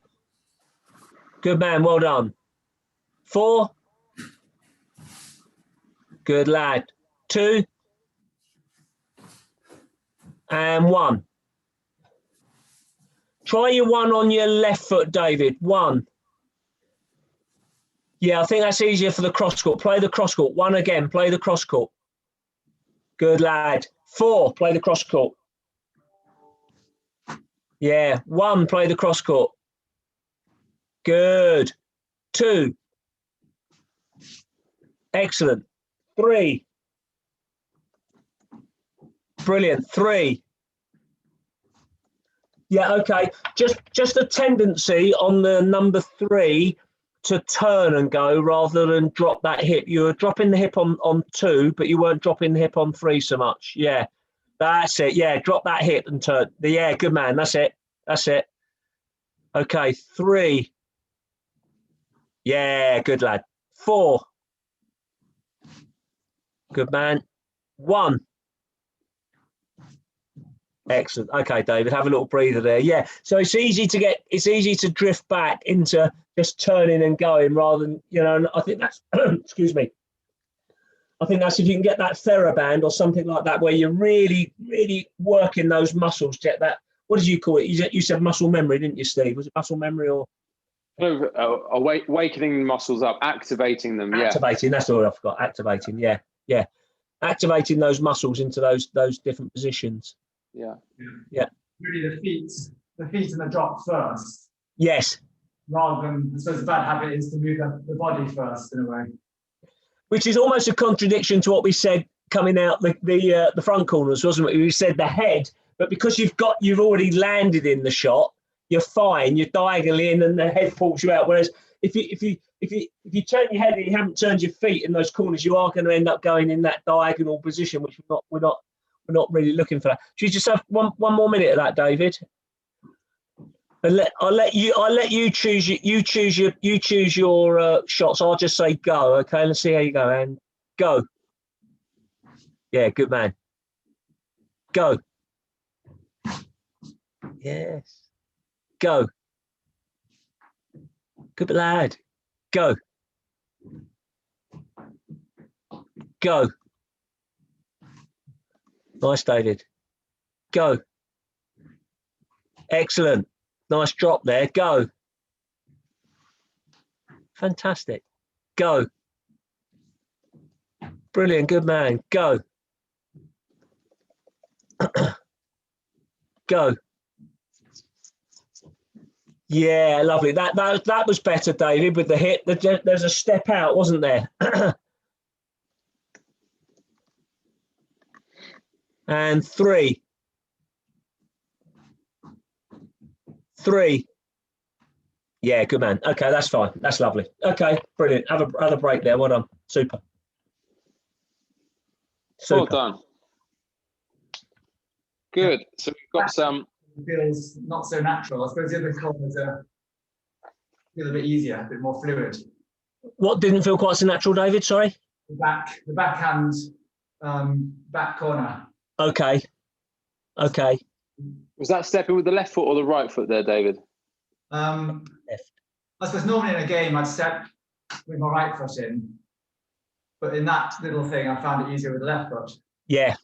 Good man. Well done. 4. Good lad. 2. And 1. Try your 1 on your left foot, David. 1. Yeah, I think that's easier for the cross court. Play the cross court. 1 again. Play the cross court. Good lad. 4. Play the cross court. Yeah. 1. Play the cross court. Good. 2. Excellent. 3. Brilliant. 3. Yeah, okay. Just a tendency on the number 3 to turn and go rather than drop that hip. You were dropping the hip on 2, but you weren't dropping the hip on 3 so much. Yeah, that's it. Yeah, drop that hip and turn. Yeah, good man. That's it. That's it. Okay, 3. Yeah, good lad. 4. Good man. 1. Excellent. Okay, David, have a little breather there. Yeah. So it's easy to drift back into just turning and going rather than, and I think that's, excuse me. I think that's if you can get that TheraBand or something like that, where you're really, really working those muscles, get that, what did you call it? You said muscle memory, didn't you, Steve? Was it muscle memory or? Awakening muscles up, activating them. Activating, that's all I forgot. Activating, yeah. Activating those muscles into those different positions. Yeah. Really, the feet and the drop first. Yes. Rather than, I suppose the bad habit is to move the body first in a way. Which is almost a contradiction to what we said coming out the front corners, wasn't it? We said the head, but because you've already landed in the shot, you're fine. You're diagonally in, and the head pulls you out. Whereas if you turn your head and you haven't turned your feet in those corners, you are going to end up going in that diagonal position, which we're not really looking for that. Should you just have one more minute of that, David? And I'll let you choose your shots. I'll just say go. Okay, let's see how you go. And go. Yeah, good man. Go. Yes. Go. Good lad. Go. Go. Nice, David. Go. Excellent. Nice drop there. Go. Fantastic. Go. Brilliant. Good man. Go. Go. Yeah, lovely. That was better, David, with the hit. There's a step out, wasn't there? And 3. 3. Yeah, good man. Okay, that's fine. That's lovely. Okay, brilliant. Have a break there. Well done. Super. Well done. Good. So we've got some. It feels not so natural. I suppose the other corners feel a bit easier, a bit more fluid. What didn't feel quite so natural, David? Sorry. The backhand, back corner. Okay. Was that stepping with the left foot or the right foot there, David? Left. I suppose normally in a game I'd step with my right foot in, but in that little thing I found it easier with the left foot. Yeah,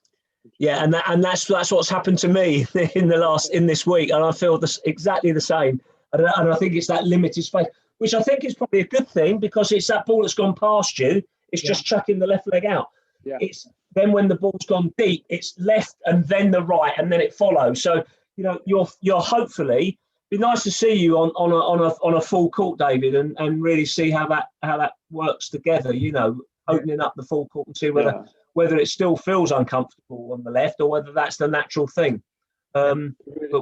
and that's what's happened to me in this week, and I feel exactly the same. And I think it's that limited space, which I think is probably a good thing because it's that ball that's gone past you. It's just chucking the left leg out. Yeah. It's then when the ball's gone deep, it's left and then the right, and then it follows. So you're hopefully be nice to see you on a full court, David, and really see how that works together. You know, opening up the full court and see whether it still feels uncomfortable on the left or whether that's the natural thing. But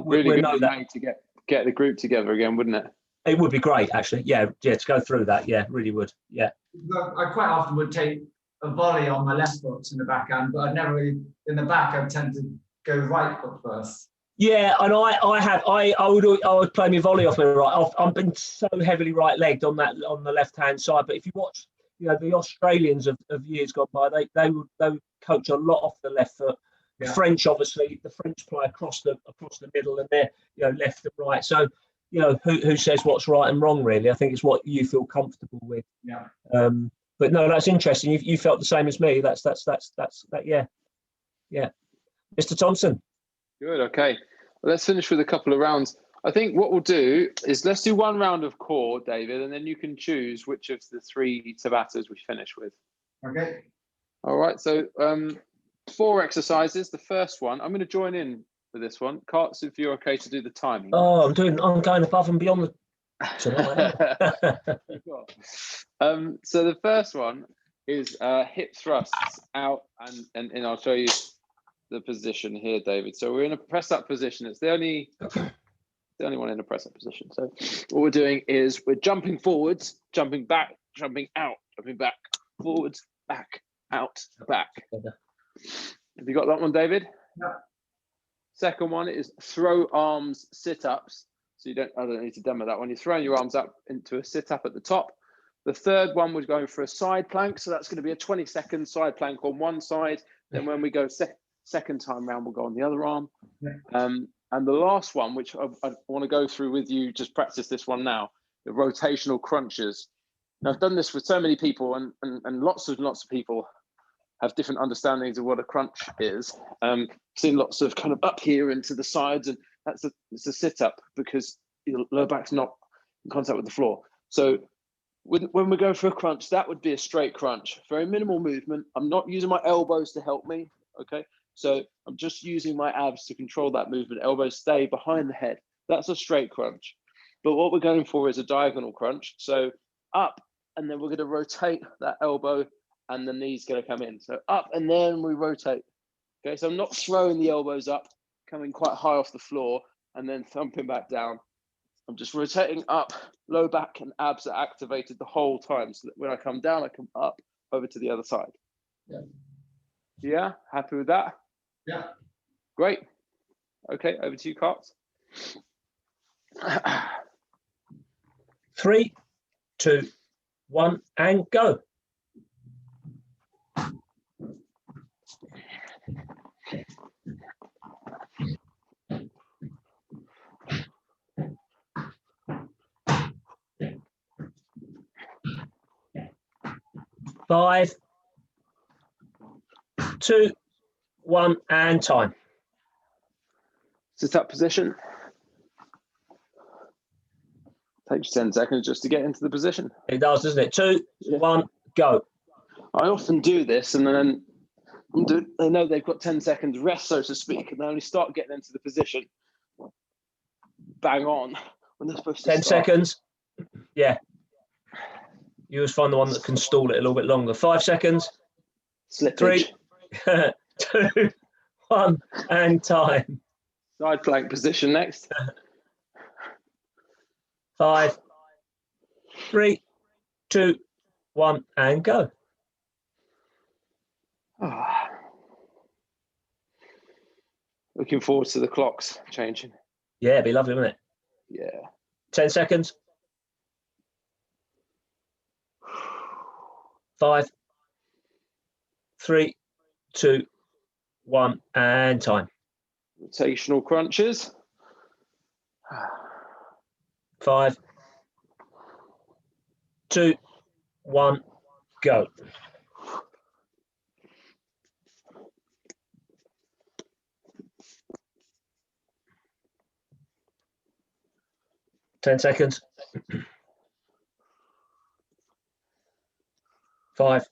really good way to get the group together again, wouldn't it? It would be great, actually. Yeah, to go through that. Yeah, really would. Yeah. I quite often would take a volley on my left foot in the backhand, but I'd never really, in the back, I'd tend to go right foot first. Yeah, and I would play my volley off my right. I've been so heavily right-legged on the left-hand side. But if you watch, you know, the Australians of years gone by, they would coach a lot off the left foot. Yeah. French, obviously, the French play across the middle, and they're, you know, left and right. So, you know, who says what's right and wrong, really? I think it's what you feel comfortable with. Yeah. But no, that's interesting. You felt the same as me. That's that. Yeah. Mr. Thompson. Good. Okay. Well, let's finish with a couple of rounds. I think what we'll do is let's do one round of core, David, and then you can choose which of the 3 Tabatas we finish with. Okay. All right. So 4 exercises. The first one, I'm going to join in for this one. Karts, if you're okay to do the timing. Oh, I'm going above and beyond tonight. So the first one is hip thrusts out, and I'll show you the position here, David. So we're in a press up position. It's the only one in a press up position. So what we're doing is we're jumping forwards, jumping back, jumping out, jumping back, forwards, back, out, back. Have you got that one, David? Yeah. Second one is throw arms sit-ups. So I don't need to demo that one. You're throwing your arms up into a sit-up at the top. The third one was going for a side plank. So that's going to be a 20-second side plank on one side. Then when we go second time round, we'll go on the other arm. And the last one, which I want to go through with you, just practice this one now, the rotational crunches. Now, I've done this with so many people, and lots of people have different understandings of what a crunch is. Seen lots of kind of up here and to the sides, and it's a sit-up because your lower back's not in contact with the floor. So when we go for a crunch, that would be a straight crunch. Very minimal movement. I'm not using my elbows to help me, okay? So I'm just using my abs to control that movement. Elbows stay behind the head. That's a straight crunch. But what we're going for is a diagonal crunch. So up, and then we're going to rotate that elbow, and the knee's going to come in. So up, and then we rotate. Okay, so I'm not throwing the elbows up, coming quite high off the floor, and then thumping back down. I'm just rotating up, low back and abs are activated the whole time, so that when I come down, I come up over to the other side. Yeah. Yeah, happy with that? Yeah. Great. Okay, over to you, Karts. 3, 2, 1, and go. Five, 2, 1, and time. Sit up position. Takes 10 seconds just to get into the position. It does, doesn't it? 2, 1, go. I often do this, and then they know they've got 10 seconds rest, so to speak, and they only start getting into the position bang on when they're supposed to 10 start. seconds. Yeah. You always find the one that can stall it a little bit longer. 5 seconds. Slippage. 3, 2, 1, and time. Side plank position next. 5, 3, 2, 1, and go. Looking forward to the clocks changing. Yeah, it'd be lovely, wouldn't it? Yeah. 10 seconds. 5, 3, 2, 1, and time. Rotational crunches. 5, 2, 1, go. Ten seconds. 5,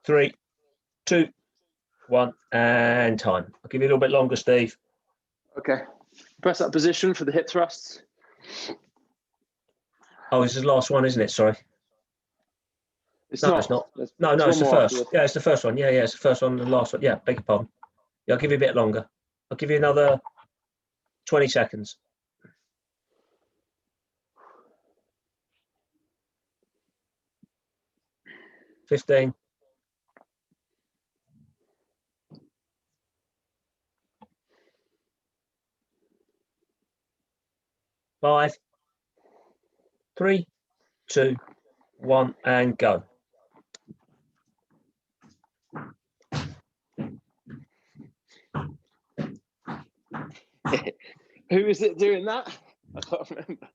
3, 2, 1, and time. I'll give you a little bit longer, Steve. Okay. Press up position for the hip thrusts. Oh, this is the last one, isn't it? Sorry. It's No, not. it's not. There's No, it's the one more first. afterwards. Yeah, it's the first one. Yeah, it's the first one and the last one. Yeah, beg your pardon. Yeah, I'll give you a bit longer. I'll give you another 20 seconds. 15. 5, 3, 2, 1, and go. Who is it doing that? I can't remember.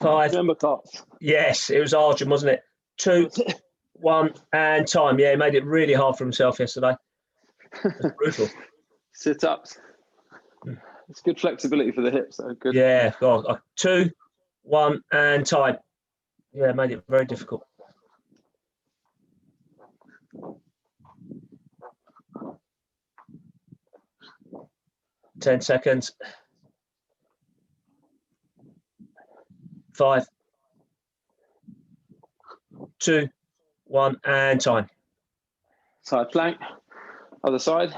5. Remember, Cots? Yes, it was Arjun, wasn't it? 2, 1, and time. Yeah, he made it really hard for himself yesterday. It's brutal. Sit-ups. It's good flexibility for the hips. So good. Yeah, God. 2, 1, and time. Yeah, made it very difficult. 10 seconds. 5, 2, 1, and time. Side plank. Other side.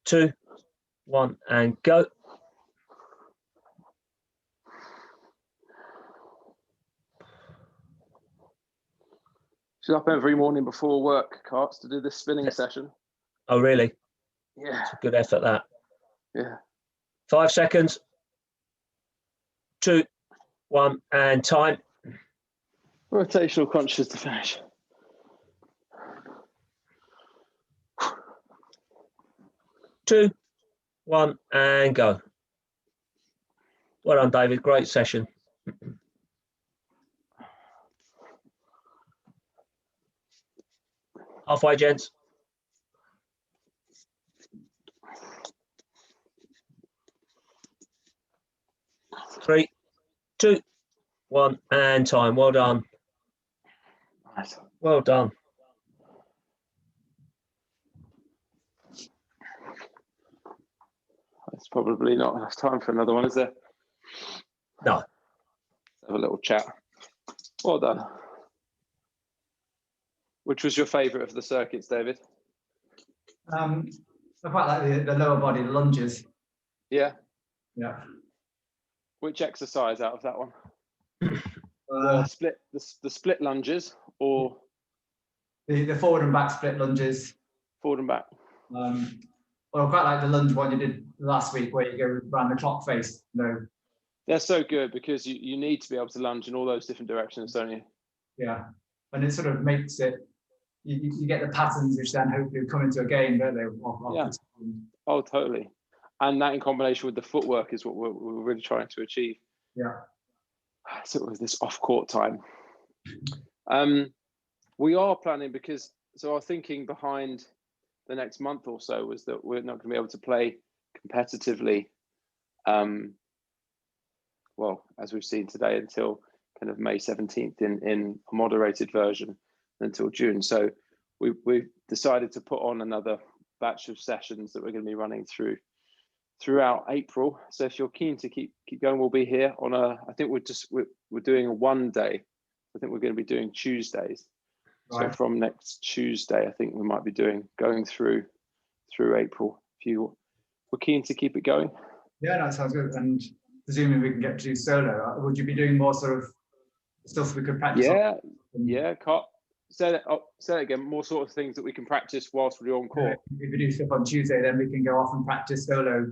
2, 1, and go. She's up every morning before work, Carts, to do this spinning session. Oh, really? Yeah. It's a good effort, that. Yeah. 5 seconds. 2, 1, and time. Rotational crunches to finish. Two, 1, and go. Well done, David. Great session. Halfway, gents. 3, 2, 1, and time. Well done. Nice. Well done. It's probably not enough time for another one, is there? No. Let's have a little chat. Well done. Which was your favourite of the circuits, David? I quite like the lower body lunges. Yeah. Yeah. Which exercise out of that one? The split lunges or the forward and back split lunges. Forward and back. Well, I quite like the lunge one you did last week, where you go around the clock face. No. They're so good because you need to be able to lunge in all those different directions, don't you? Yeah, and it sort of makes it. You get the patterns which then hopefully come into a game, don't they? Yeah. Oh, totally. And that in combination with the footwork is what we're really trying to achieve. Yeah. So it was this off-court time. We are planning so our thinking behind the next month or so was that we're not going to be able to play competitively, well, as we've seen today, until kind of May 17th in a moderated version until June. So we've decided to put on another batch of sessions that we're going to be running throughout April. So if you're keen to keep going, we'll be here on I think we're doing a 1 day. I think we're going to be doing Tuesdays. Right. So from next Tuesday, I think we might be going through April. If you were keen to keep it going. Yeah, that sounds good. And presuming we can get to do solo, would you be doing more sort of stuff we could practice? Yeah. Say that again. More sort of things that we can practice whilst we're on court. If we do stuff on Tuesday, then we can go off and practice solo.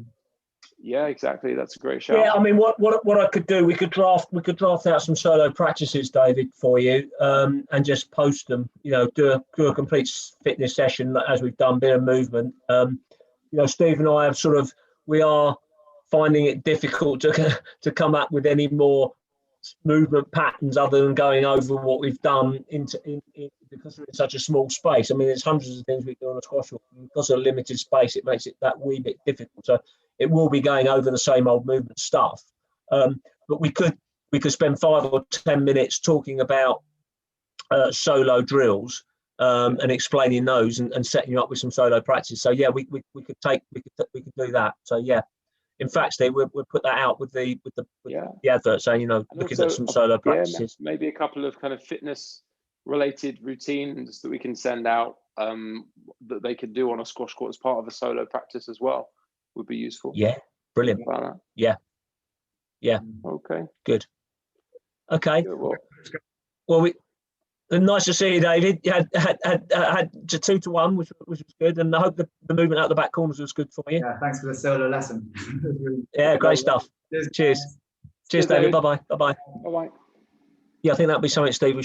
Yeah, exactly. That's a great shout. Yeah, I mean, what I could do, we could draft out some solo practices, David, for you, and just post them. You know, do a complete fitness session as we've done, bit of movement. Steve and I we are finding it difficult to come up with any more movement patterns other than going over what we've done because we're in such a small space. I mean, there's hundreds of things we do on a squash court. Because of a limited space, it makes it that wee bit difficult. So it will be going over the same old movement stuff. But we could spend 5 or 10 minutes talking about solo drills and explaining those and setting you up with some solo practice. So yeah, we could do that. So yeah, in fact, Steve, we'll put that out with the advert saying, looking at some solo practices. Maybe a couple of kind of fitness related routines that we can send out that they could do on a squash court as part of a solo practice as well would be useful. Yeah, brilliant. Yeah. Okay. Good. Okay. Well, nice to see you, David. You had 2-1, which was good, and I hope the movement out the back corners was good for you. Yeah, thanks for the solo lesson. Yeah, great stuff. Cheers, David. Bye bye. Bye bye. Yeah, I think that'll be something, Steve.